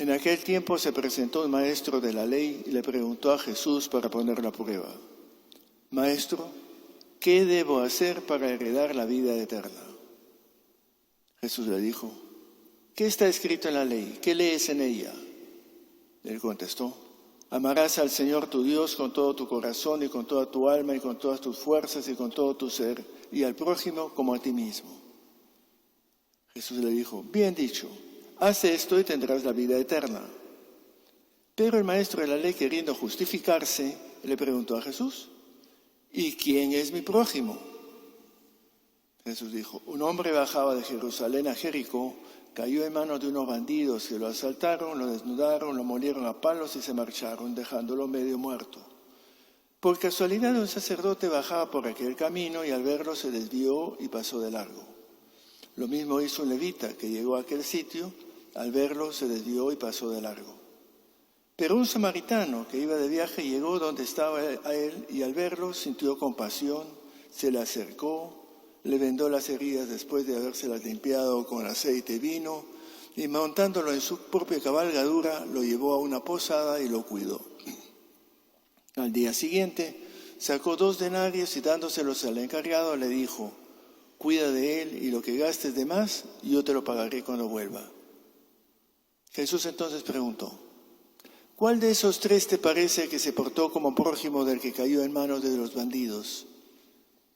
En aquel tiempo se presentó un maestro de la ley y le preguntó a Jesús para ponerlo a prueba: Maestro, ¿qué debo hacer para heredar la vida eterna? Jesús le dijo: ¿qué está escrito en la ley? ¿Qué lees en ella? Él contestó: amarás al Señor tu Dios con todo tu corazón y con toda tu alma y con todas tus fuerzas y con todo tu ser, y al prójimo como a ti mismo. Jesús le dijo: bien dicho, haz esto y tendrás la vida eterna. Pero el maestro de la ley, queriendo justificarse, le preguntó a Jesús: ¿y quién es mi prójimo? Jesús dijo: un hombre bajaba de Jerusalén a Jericó, cayó en manos de unos bandidos que lo asaltaron, lo desnudaron, lo molieron a palos y se marcharon, dejándolo medio muerto. Por casualidad un sacerdote bajaba por aquel camino y al verlo se desvió y pasó de largo. Lo mismo hizo un levita que llegó a aquel sitio, al verlo se desvió y pasó de largo. Pero un samaritano que iba de viaje llegó donde estaba a él y al verlo sintió compasión, se le acercó, le vendó las heridas después de habérselas limpiado con aceite y vino, y montándolo en su propia cabalgadura lo llevó a una posada y lo cuidó. Al día siguiente sacó 2 denarios y dándoselos al encargado le dijo: cuida de él y lo que gastes de más yo te lo pagaré cuando vuelva. Jesús entonces preguntó: ¿cuál de esos 3 te parece que se portó como prójimo del que cayó en manos de los bandidos?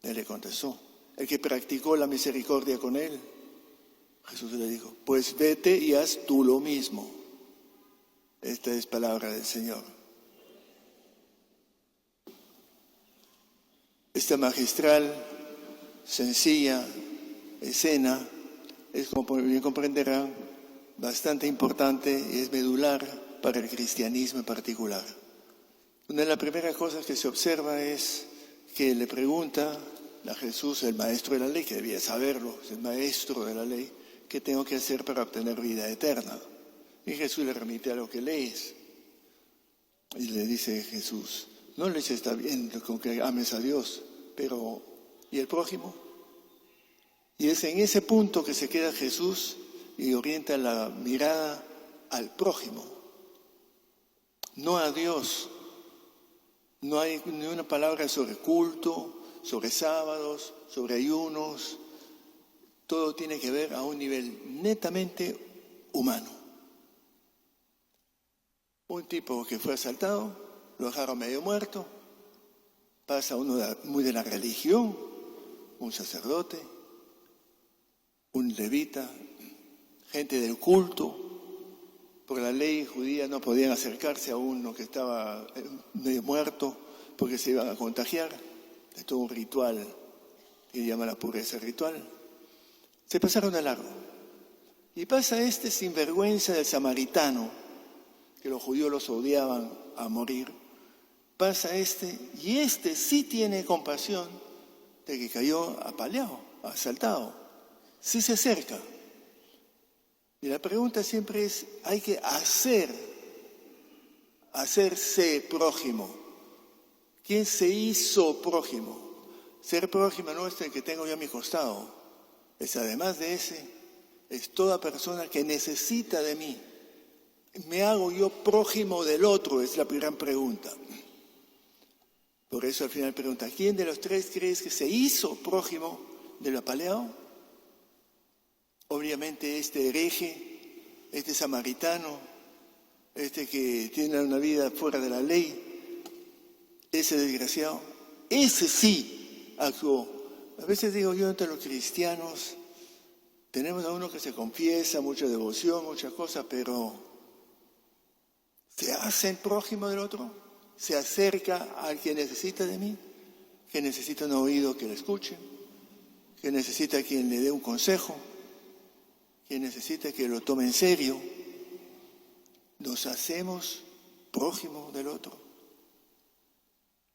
Él le contestó: el que practicó la misericordia con él. Jesús le dijo: pues vete y haz tú lo mismo. Esta es palabra del Señor. Esta magistral, sencilla escena es, como bien comprenderán, bastante importante y es medular para el cristianismo en particular. Una de las primeras cosas que se observa es que le pregunta a Jesús, el maestro de la ley, que debía saberlo, es el maestro de la ley, ¿qué tengo que hacer para obtener vida eterna? Y Jesús le remite a lo que lees. Y le dice Jesús: no les está bien con que ames a Dios, pero ¿y el prójimo? Y es en ese punto que se queda Jesús y orienta la mirada al prójimo, no a Dios. No hay ni una palabra sobre culto, sobre sábados, sobre ayunos. Todo tiene que ver a un nivel netamente humano. Un tipo que fue asaltado, lo dejaron medio muerto, pasa uno muy de la religión, un sacerdote, un levita, gente del culto. Por la ley judía no podían acercarse a uno que estaba medio muerto porque se iban a contagiar. Es todo un ritual que llama la pureza ritual. Se pasaron de largo. Y pasa este sinvergüenza del samaritano, que los judíos los odiaban a morir. Pasa y este sí tiene compasión de que cayó apaleado, asaltado. Sí se acerca. Y la pregunta siempre es: hay que hacerse prójimo. ¿Quién se hizo prójimo? Ser prójimo no es el que tengo yo a mi costado. Es además de ese, es toda persona que necesita de mí. ¿Me hago yo prójimo del otro? Es la gran pregunta. Por eso al final pregunta: ¿quién de los 3 crees que se hizo prójimo del apaleado? Obviamente este hereje, este samaritano, este que tiene una vida fuera de la ley, ese desgraciado, ese sí actuó. A veces digo yo, entre los cristianos tenemos a uno que se confiesa, mucha devoción, muchas cosas, pero ¿se hace el prójimo del otro? ¿Se acerca al que necesita de mí? ¿Que necesita un oído que le escuche? ¿Que necesita quien le dé un consejo? ¿Que necesita que lo tome en serio? ¿Nos hacemos prójimo del otro?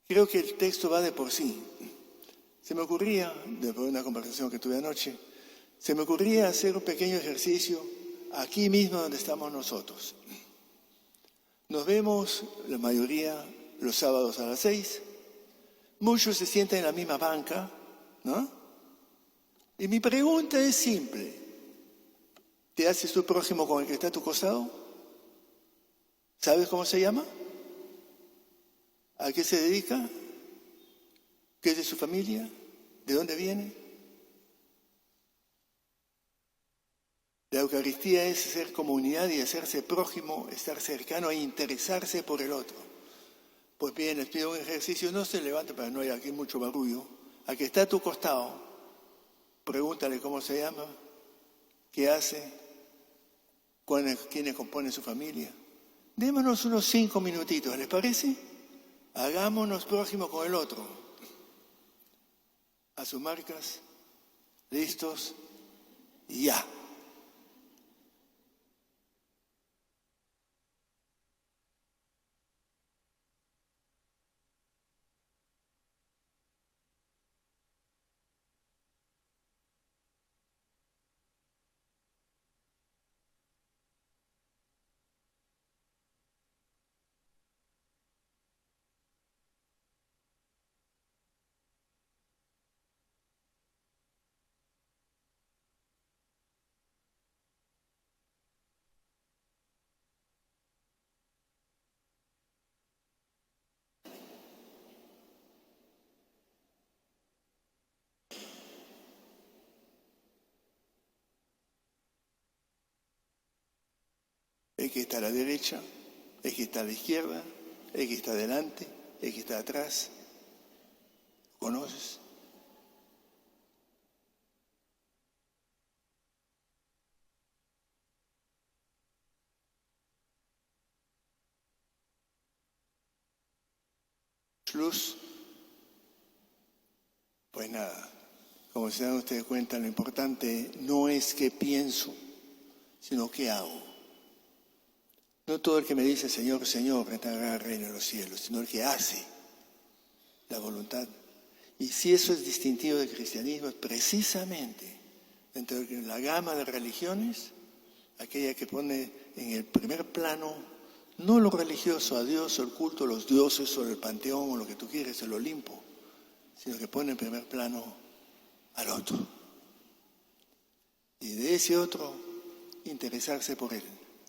Creo que el texto va de por sí. Se me ocurría, después de una conversación que tuve anoche, se me ocurría hacer un pequeño ejercicio aquí mismo donde estamos nosotros. Nos vemos, la mayoría, los sábados a las 6. Muchos se sientan en la misma banca, ¿no? Y mi pregunta es simple: ¿te haces tu prójimo con el que está a tu costado? ¿Sabes cómo se llama? ¿A qué se dedica? ¿Qué es de su familia? ¿De dónde viene? La Eucaristía es ser comunidad y hacerse prójimo, estar cercano e interesarse por el otro. Pues bien, les pido un ejercicio, no se levante para no haya aquí mucho barullo. Al que está a tu costado, pregúntale cómo se llama, qué hace, quiénes componen su familia. Démonos unos 5 minutitos, ¿les parece? Hagámonos prójimos con el otro. A sus marcas, listos, ya. El que está a la derecha, el que está a la izquierda, el que está adelante, el que está atrás. ¿Conoces? Luz. Pues nada, como se dan ustedes cuenta, lo importante no es qué pienso, sino qué hago. No todo el que me dice Señor, Señor, entrará al reino de los cielos, sino el que hace la voluntad. Y si eso es distintivo del cristianismo, es precisamente dentro de la gama de religiones, aquella que pone en el primer plano no lo religioso, a Dios o el culto a los dioses o el panteón o lo que tú quieres, el Olimpo, sino que pone en primer plano al otro. Y de ese otro, interesarse por él,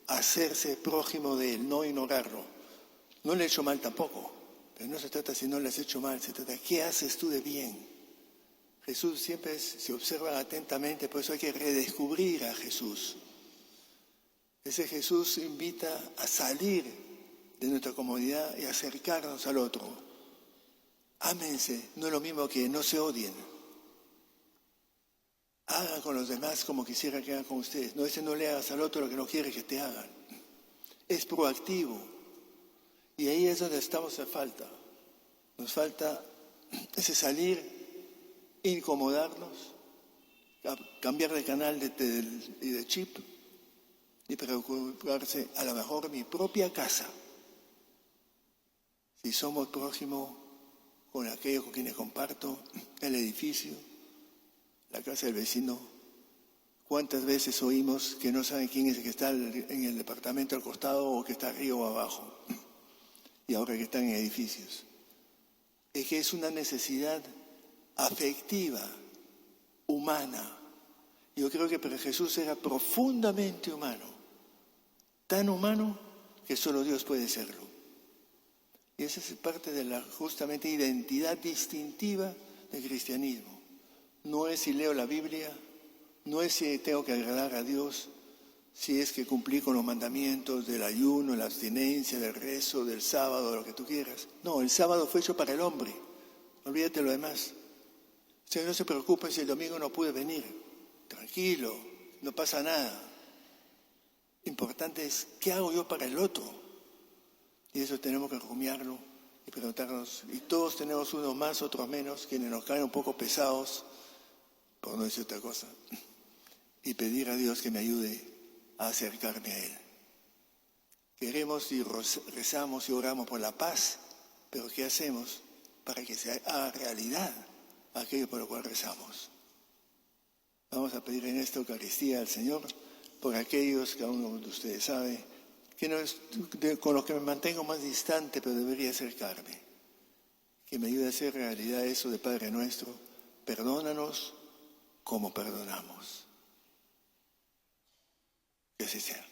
hacerse prójimo de él, no ignorarlo. No le he hecho mal tampoco, pero no se trata si no le has hecho mal, se trata de qué haces tú de bien. Jesús siempre se observa atentamente, por eso hay que redescubrir a Jesús. Ese Jesús invita a salir de nuestra comodidad y acercarnos al otro. Ámense, no es lo mismo que no se odien. Hagan con los demás como quisiera que hagan con ustedes. No le hagas al otro lo que no quiere que te hagan. Es proactivo. Y ahí es donde estamos en falta. Nos falta ese salir, incomodarnos, cambiar de canal y de chip y preocuparse a lo mejor mi propia casa. Si somos prójimos con aquellos con quienes comparto el edificio, la casa del vecino, ¿cuántas veces oímos que no saben quién es el que está en el departamento al costado o que está arriba o abajo? Y ahora que están en edificios. Es que es una necesidad afectiva, humana. Yo creo que para Jesús era profundamente humano. Tan humano que solo Dios puede serlo. Y esa es parte de la justamente identidad distintiva del cristianismo. No es si leo la Biblia, no es si tengo que agradar a Dios, si es que cumplí con los mandamientos del ayuno, la abstinencia, del rezo, del sábado, lo que tú quieras. No, el sábado fue hecho para el hombre. Olvídate lo demás. O sea, no se preocupe si el domingo no pude venir. Tranquilo, no pasa nada. Importante es, ¿qué hago yo para el otro? Y eso tenemos que rumiarlo y preguntarnos. Y todos tenemos unos más, otros menos, quienes nos caen un poco pesados, por no decir otra cosa. Y pedir a Dios que me ayude a acercarme a Él. Queremos y rezamos y oramos por la paz, pero ¿qué hacemos para que se haga realidad aquello por lo cual rezamos? Vamos a pedir en esta Eucaristía al Señor por aquellos, cada uno de ustedes sabe, que no es, con los que me mantengo más distante, pero debería acercarme. Que me ayude a hacer realidad eso de Padre nuestro. Perdónanos como perdonamos. Que así sea.